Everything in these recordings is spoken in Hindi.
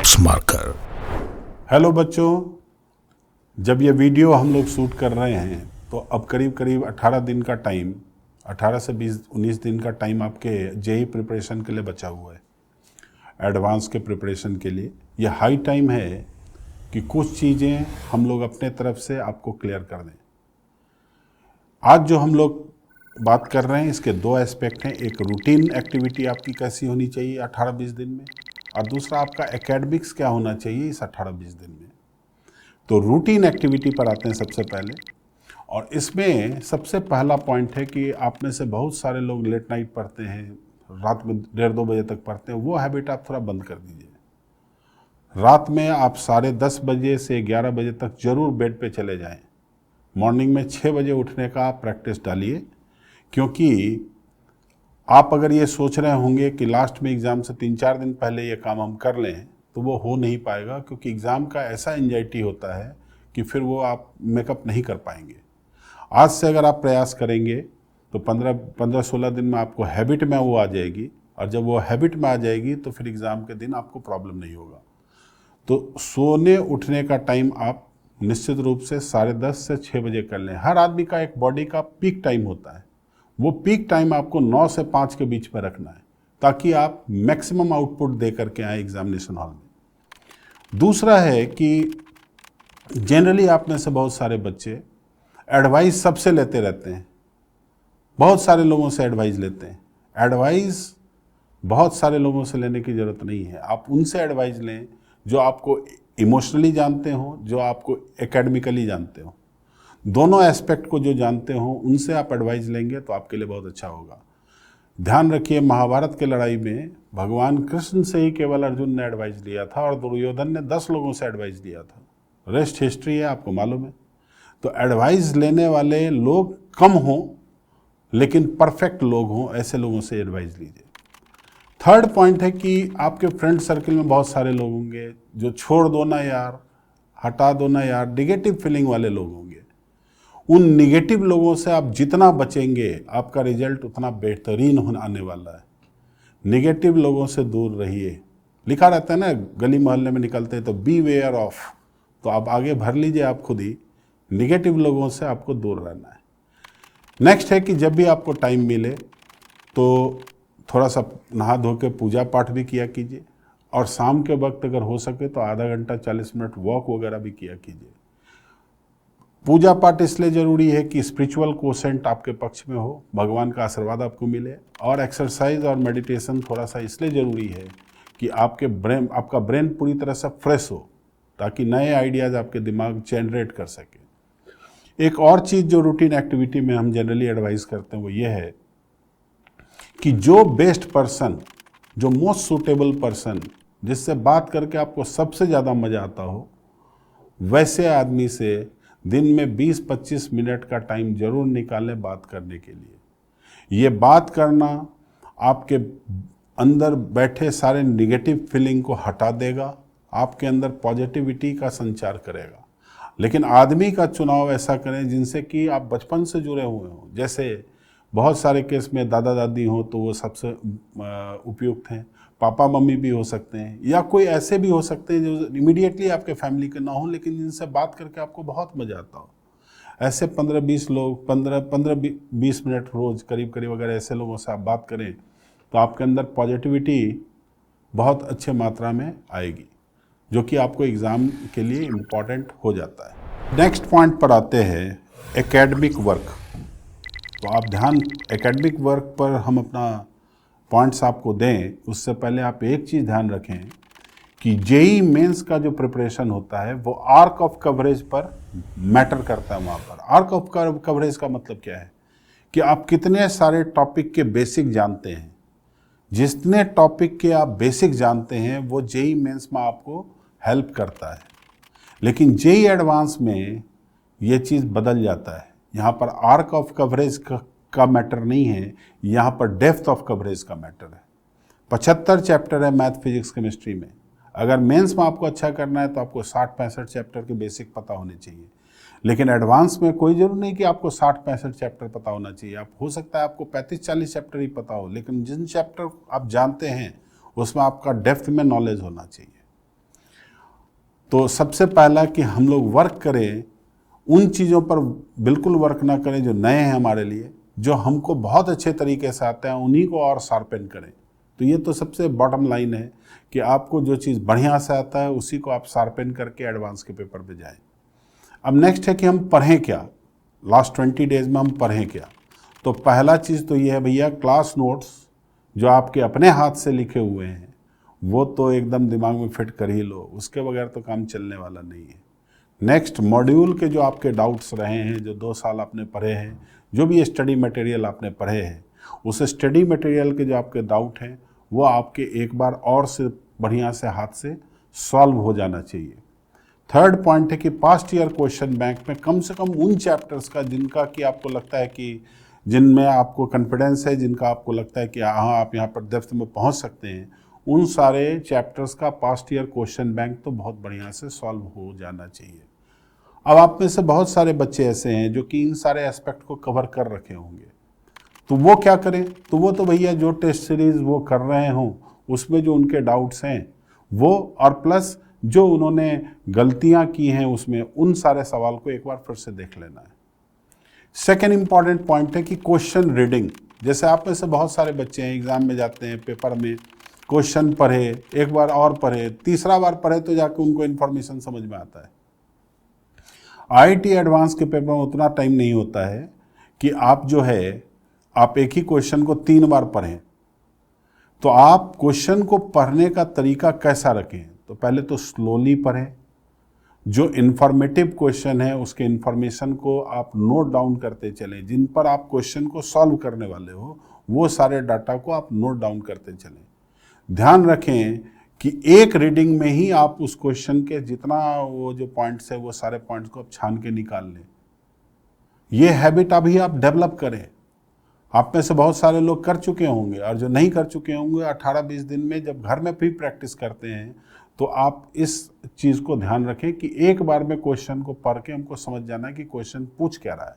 Notes marker. हेलो बच्चों, जब ये वीडियो हम लोग शूट कर रहे हैं तो अब करीब करीब 18 दिन का टाइम, 18 से 19 दिन का टाइम आपके जेई प्रिपरेशन के लिए बचा हुआ है, एडवांस के प्रिपरेशन के लिए। ये हाई टाइम है कि कुछ चीज़ें हम लोग अपने तरफ से आपको क्लियर कर दें। आज जो हम लोग बात कर रहे हैं इसके दो एस्पेक्ट हैं। एक रूटीन एक्टिविटी आपकी कैसी होनी चाहिए 18-20 दिन में, और दूसरा आपका एकेडमिक्स क्या होना चाहिए इस 18-20 दिन में। तो रूटीन एक्टिविटी पर आते हैं सबसे पहले, और इसमें सबसे पहला पॉइंट है कि आप में से बहुत सारे लोग लेट नाइट पढ़ते हैं, रात में 1:30-2 बजे तक पढ़ते हैं। वो हैबिट आप थोड़ा बंद कर दीजिए। रात में आप 10:30 बजे से 11 बजे तक जरूर बेड पे चले जाएं। मॉर्निंग में 6 बजे उठने का आप प्रैक्टिस डालिए, क्योंकि आप अगर ये सोच रहे होंगे कि लास्ट में एग्ज़ाम से 3-4 दिन पहले ये काम हम कर लें तो वो हो नहीं पाएगा, क्योंकि एग्ज़ाम का ऐसा एंजाइटी होता है कि फिर वो आप मेकअप नहीं कर पाएंगे। आज से अगर आप प्रयास करेंगे तो 15-16 दिन में आपको हैबिट में वो आ जाएगी, और जब वो हैबिट में आ जाएगी तो फिर एग्ज़ाम के दिन आपको प्रॉब्लम नहीं होगा। तो सोने उठने का टाइम आप निश्चित रूप से 10:30 से 6 बजे कर लें। हर आदमी का एक बॉडी का पीक टाइम होता है, वो पीक टाइम आपको 9 से 5 के बीच में रखना है, ताकि आप मैक्सिमम आउटपुट दे करके आए एग्जामिनेशन हॉल में। दूसरा है कि जनरली आप में से बहुत सारे बच्चे एडवाइस सबसे लेते रहते हैं, बहुत सारे लोगों से एडवाइस लेते हैं। एडवाइस बहुत सारे लोगों से लेने की ज़रूरत नहीं है। आप उनसे एडवाइस लें जो आपको इमोशनली जानते हो, जो आपको एकेडमिकली जानते हो। दोनों एस्पेक्ट को जो जानते हो उनसे आप एडवाइस लेंगे तो आपके लिए बहुत अच्छा होगा। ध्यान रखिए, महाभारत की लड़ाई में भगवान कृष्ण से ही केवल अर्जुन ने एडवाइस लिया था, और दुर्योधन ने 10 लोगों से एडवाइस लिया था। रेस्ट हिस्ट्री है, आपको मालूम है। तो एडवाइस लेने वाले लोग कम हों, लेकिन परफेक्ट लोग हों, ऐसे लोगों से एडवाइस लीजिए। थर्ड पॉइंट है कि आपके फ्रेंड सर्किल में बहुत सारे लोग होंगे जो छोड़ दो ना यार, हटा दो ना यार, निगेटिव फीलिंग वाले लोग होंगे। उन निगेटिव लोगों से आप जितना बचेंगे आपका रिजल्ट उतना बेहतरीन आने वाला है। निगेटिव लोगों से दूर रहिए। लिखा रहता है ना, गली मोहल्ले में निकलते हैं तो बी वेयर ऑफ, तो आप आगे भर लीजिए आप खुद ही। निगेटिव लोगों से आपको दूर रहना है। नेक्स्ट है कि जब भी आपको टाइम मिले तो थोड़ा सा नहा धो के पूजा पाठ भी किया कीजिए, और शाम के वक्त अगर हो सके तो आधा घंटा 40 मिनट वॉक वगैरह भी किया कीजिए। पूजा पाठ इसलिए ज़रूरी है कि स्पिरिचुअल कोसेंट आपके पक्ष में हो, भगवान का आशीर्वाद आपको मिले। और एक्सरसाइज और मेडिटेशन थोड़ा सा इसलिए ज़रूरी है कि आपका ब्रेन पूरी तरह से फ्रेश हो, ताकि नए आइडियाज़ आपके दिमाग जनरेट कर सके। एक और चीज़ जो रूटीन एक्टिविटी में हम जनरली एडवाइस करते हैं वो ये है कि जो बेस्ट पर्सन, जो मोस्ट सूटेबल पर्सन, जिससे बात करके आपको सबसे ज़्यादा मज़ा आता हो, वैसे आदमी से दिन में 20-25 मिनट का टाइम जरूर निकालें बात करने के लिए। ये बात करना आपके अंदर बैठे सारे निगेटिव फीलिंग को हटा देगा, आपके अंदर पॉजिटिविटी का संचार करेगा। लेकिन आदमी का चुनाव ऐसा करें जिनसे कि आप बचपन से जुड़े हुए हों। जैसे बहुत सारे केस में दादा दादी हों तो वो सबसे उपयुक्त हैं, पापा मम्मी भी हो सकते हैं, या कोई ऐसे भी हो सकते हैं जो इमीडिएटली आपके फैमिली के ना हो, लेकिन जिनसे बात करके आपको बहुत मज़ा आता हो। ऐसे 15-20 लोग, 15-20 मिनट रोज़ करीब करीब अगर ऐसे लोगों से आप बात करें तो आपके अंदर पॉजिटिविटी बहुत अच्छे मात्रा में आएगी, जो कि आपको एग्ज़ाम के लिए इम्पॉर्टेंट हो जाता है। नेक्स्ट पॉइंट पर आते हैं एकेडमिक वर्क। तो आप ध्यान एकेडमिक वर्क पर हम अपना पॉइंट्स आपको दें, उससे पहले आप एक चीज़ ध्यान रखें कि जेई मेंस का जो प्रिपरेशन होता है वो आर्क ऑफ कवरेज पर मैटर करता है। वहाँ पर आर्क ऑफ कवरेज का मतलब क्या है कि आप कितने सारे टॉपिक के बेसिक जानते हैं। जितने टॉपिक के आप बेसिक जानते हैं वो जेई मेंस में आपको हेल्प करता है। लेकिन जेई एडवांस में ये चीज़ बदल जाता है। यहाँ पर आर्क ऑफ कवरेज का मैटर नहीं है, यहाँ पर डेप्थ ऑफ कवरेज का मैटर है। 75 चैप्टर है मैथ, फिजिक्स, केमिस्ट्री में। अगर मेंस में आपको अच्छा करना है तो आपको 60-65 चैप्टर के बेसिक पता होने चाहिए। लेकिन एडवांस में कोई जरूर नहीं कि आपको 60-65 चैप्टर पता होना चाहिए। आप हो सकता है आपको 35-40 चैप्टर ही पता हो, लेकिन जिन चैप्टर आप जानते हैं उसमें आपका डेप्थ में नॉलेज होना चाहिए। तो सबसे पहला कि हम लोग वर्क करें, उन चीज़ों पर बिल्कुल वर्क ना करें जो नए हैं हमारे लिए, जो हमको बहुत अच्छे तरीके से आते हैं उन्हीं को और शार्पन करें। तो ये तो सबसे बॉटम लाइन है कि आपको जो चीज़ बढ़िया से आता है उसी को आप शार्पन करके एडवांस के पेपर पे जाएं। अब नेक्स्ट है कि हम पढ़ें क्या, लास्ट 20 डेज में हम पढ़ें क्या। तो पहला चीज़ तो ये है भैया, क्लास नोट्स जो आपके अपने हाथ से लिखे हुए हैं वो तो एकदम दिमाग में फिट कर ही लो, उसके बगैर तो काम चलने वाला नहीं है। नेक्स्ट, मॉड्यूल के जो आपके डाउट्स रहे हैं, जो 2 साल आपने पढ़े हैं, जो भी स्टडी मटेरियल आपने पढ़े हैं, उस स्टडी मटेरियल के जो आपके डाउट हैं वो आपके एक बार और से बढ़िया से हाथ से सॉल्व हो जाना चाहिए। थर्ड पॉइंट है कि पास्ट ईयर क्वेश्चन बैंक में कम से कम उन चैप्टर्स का जिनका कि आपको लगता है कि जिनमें आपको कॉन्फिडेंस है, जिनका आपको लगता है कि हाँ आप यहाँ पर डेप्थ में पहुँच सकते हैं, उन सारे चैप्टर्स का पास्ट ईयर क्वेश्चन बैंक तो बहुत बढ़िया से सॉल्व हो जाना चाहिए। अब आप में से बहुत सारे बच्चे ऐसे हैं जो कि इन सारे एस्पेक्ट को कवर कर रखे होंगे, तो वो क्या करें? तो वो तो भैया जो टेस्ट सीरीज वो कर रहे हों उसमें जो उनके डाउट्स हैं वो, और प्लस जो उन्होंने गलतियां की हैं उसमें, उन सारे सवाल को एक बार फिर से देख लेना है। सेकेंड इंपॉर्टेंट पॉइंट है कि क्वेश्चन रीडिंग। जैसे आप में से बहुत सारे बच्चे हैं एग्जाम में जाते हैं, पेपर में क्वेश्चन पढ़े, एक बार और पढ़े, तीसरा बार पढ़े तो जाके उनको इन्फॉर्मेशन समझ में आता है। आईआईटी एडवांस के पेपर में उतना टाइम नहीं होता है कि आप जो है आप एक ही क्वेश्चन को 3 बार पढ़ें। तो आप क्वेश्चन को पढ़ने का तरीका कैसा रखें? तो पहले तो स्लोली पढ़ें, जो इन्फॉर्मेटिव क्वेश्चन है उसके इन्फॉर्मेशन को आप नोट डाउन करते चलें, जिन पर आप क्वेश्चन को सॉल्व करने वाले हो वो सारे डाटा को आप नोट डाउन करते चलें। ध्यान रखें कि एक रीडिंग में ही आप उस क्वेश्चन के जितना वो जो पॉइंट्स है वो सारे पॉइंट्स को आप छान के निकाल लें। ये हैबिट अभी आप डेवलप करें। आप में से बहुत सारे लोग कर चुके होंगे, और जो नहीं कर चुके होंगे 18-20 दिन में जब घर में भी प्रैक्टिस करते हैं तो आप इस चीज़ को ध्यान रखें कि एक बार में क्वेश्चन को पढ़ के हमको समझ जाना है कि क्वेश्चन पूछ क्या रहा है।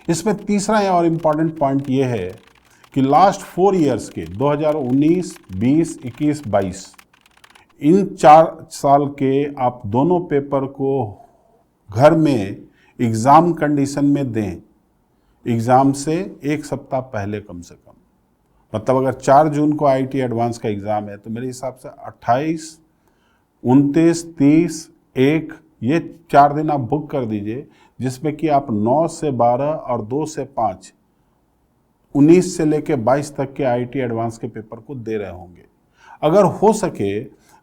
इसमें तीसरा और इम्पॉर्टेंट पॉइंट ये है कि लास्ट 4 ईयर्स के 2019, 20, 21, 22 इन 4 साल के आप दोनों पेपर को घर में एग्ज़ाम कंडीशन में दें, एग्ज़ाम से 1 सप्ताह पहले कम से कम। मतलब अगर 4 जून को आईआईटी एडवांस का एग्ज़ाम है तो मेरे हिसाब से 28, 29, 30, 1 ये 4 दिन आप बुक कर दीजिए, जिसमें कि आप 9 से 12 और 2 से 5 19 से लेकर 22 तक के आईआईटी एडवांस के पेपर को दे रहे होंगे। अगर हो सके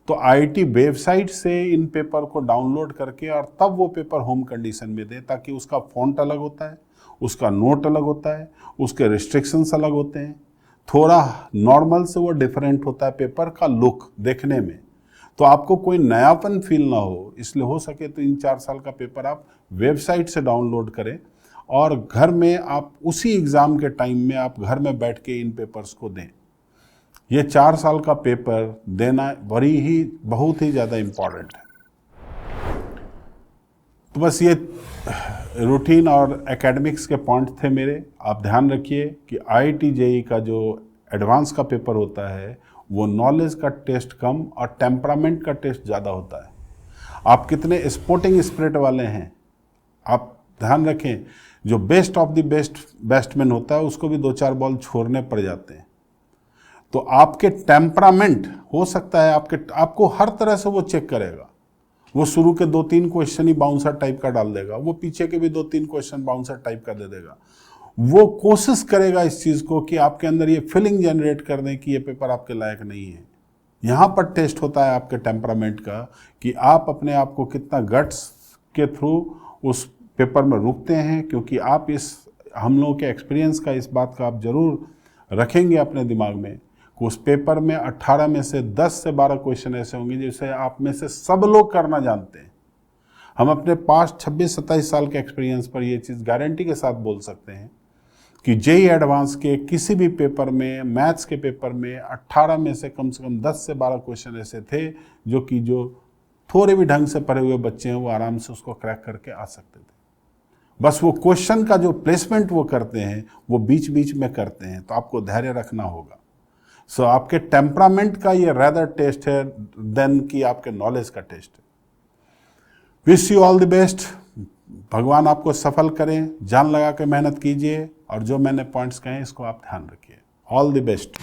तो आईआईटी वेबसाइट से इन पेपर को डाउनलोड करके और तब वो पेपर होम कंडीशन में दें, ताकि उसका फॉन्ट अलग होता है, उसका नोट अलग होता है, उसके रिस्ट्रिक्शंस अलग होते हैं, थोड़ा नॉर्मल से वो डिफरेंट होता है पेपर का लुक देखने में, तो आपको कोई नयापन फील ना हो। इसलिए हो सके तो इन 4 साल का पेपर आप वेबसाइट से डाउनलोड करें और घर में आप उसी एग्ज़ाम के टाइम में आप घर में बैठ के इन पेपर्स को दें। ये 4 साल का पेपर देना बहुत ही ज़्यादा इम्पॉर्टेंट है। तो बस ये रूटीन और एकेडमिक्स के पॉइंट थे मेरे। आप ध्यान रखिए कि आईआईटी जेईई का जो एडवांस का पेपर होता है वो नॉलेज का टेस्ट कम और टेम्परामेंट का टेस्ट ज़्यादा होता है। आप कितने स्पोर्टिंग स्पिरिट वाले हैं, आप ध्यान रखें। जो best of the best batsman होता है उसको भी 2-4 बॉल छोड़ने पड़ जाते हैं। तो आपके टेम्परामेंट हो सकता है आपको हर तरह से वो चेक करेगा। वो शुरू के 2-3 क्वेश्चन ही बाउंसर टाइप का डाल देगा, वो पीछे के भी 2-3 क्वेश्चन बाउंसर टाइप का दे देगा। वो कोशिश करेगा इस चीज़ को कि आपके अंदर ये फीलिंग जनरेट कर दें कि ये पेपर आपके लायक नहीं है। यहाँ पर टेस्ट होता है आपके टेम्परामेंट का कि आप अपने आप को कितना गट्स के थ्रू उस पेपर में रुकते हैं, क्योंकि आप हम लोगों के एक्सपीरियंस का इस बात का आप ज़रूर रखेंगे अपने दिमाग में कि उस पेपर में 18 में से 10 से 12 क्वेश्चन ऐसे होंगे जिसे आप में से सब लोग करना जानते हैं। हम अपने पास 26-27 साल के एक्सपीरियंस पर ये चीज़ गारंटी के साथ बोल सकते हैं कि जेईई एडवांस के किसी भी पेपर में, मैथ्स के पेपर में 18 में से कम 10 से 12 क्वेश्चन ऐसे थे जो थोड़े भी ढंग से पढ़े हुए बच्चे हैं वो आराम से उसको क्रैक करके आ सकते थे। बस वो क्वेश्चन का जो प्लेसमेंट वो करते हैं वो बीच बीच में करते हैं, तो आपको धैर्य रखना होगा। सो आपके टेम्परामेंट का ये रेदर टेस्ट है देन कि आपके नॉलेज का टेस्ट है। Wish you all the best. भगवान आपको सफल करें, जान लगा के मेहनत कीजिए और जो मैंने पॉइंट्स कहे इसको आप ध्यान रखिए। All the best.